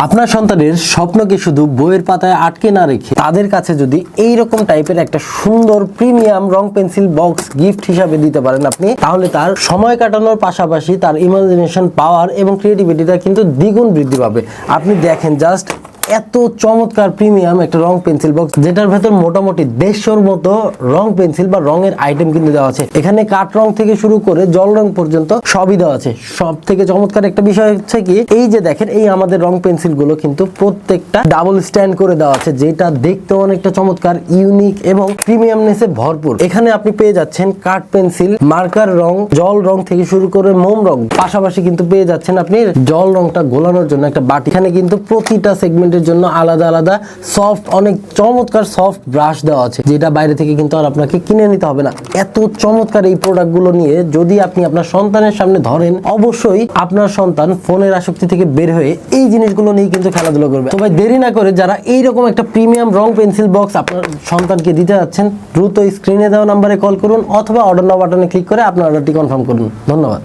আপনার সন্তানের স্বপ্নকে শুধু বইয়ের পাতায় আটকে না রেখে তাদের কাছে যদি এইরকম টাইপের একটা সুন্দর প্রিমিয়াম রং পেন্সিল বক্স গিফট হিসাবে দিতে পারেন আপনি, তাহলে তার সময় কাটানোর পাশাপাশি তার ইমাজিনেশন পাওয়ার এবং ক্রিয়েটিভিটিটা কিন্তু দ্বিগুণ বৃদ্ধি পাবে। আপনি দেখেন জাস্ট এত চমৎকার প্রিমিয়াম একটা রং পেন্সিল বক্স, যেটার ভেতর মোটামুটি 150 মতো রং পেন্সিল বা রঙের আইটেম কিন্তু দেওয়া আছে। এখানে কাঠ রং থেকে শুরু করে জল রং পর্যন্ত সবই দেওয়া আছে। সব থেকে চমৎকার একটা বিষয় হচ্ছে কি, এই যে দেখেন এই আমাদের রং পেন্সিল গুলো কিন্তু প্রত্যেকটা ডাবল স্ট্যান্ড করে দেওয়া আছে, যেটা দেখতে অনেকটা চমৎকার, ইউনিক এবং প্রিমিয়ামনেসে ভরপুর। এখানে আপনি পেয়ে যাচ্ছেন কাঠ পেন্সিল, মার্কার রং, জল রং থেকে শুরু করে মোম রং, পাশাপাশি কিন্তু পেয়ে যাচ্ছেন আপনি জল রংটা গোলানোর জন্য একটা বাটি। এখানে কিন্তু প্রতিটা সেগমেন্ট জন্য আলাদা আলাদা সফট, অনেক চমৎকার সফট ব্রাশ দেওয়া আছে, যেটা বাইরে থেকে কিন্তু আর আপনাকে কিনে নিতে হবে না। এত চমৎকার এই প্রোডাক্টগুলো নিয়ে যদি আপনি আপনার সন্তানের সামনে ধরেন, অবশ্যই আপনার সন্তান ফোনের আসক্তি থেকে বের হয়ে এই জিনিসগুলো নিয়ে কিন্তু খেলাধুলা করবে। তো ভাই দেরি না করে যারা এইরকম একটা প্রিমিয়াম রং পেন্সিল বক্স আপনার সন্তানকে দিতে যাচ্ছেন, দ্রুত স্ক্রিনে দেওয়া নাম্বারে কল করুন অথবা অর্ডার নাও বাটনে ক্লিক করে আপনার অর্ডারটি কনফার্ম করুন। ধন্যবাদ।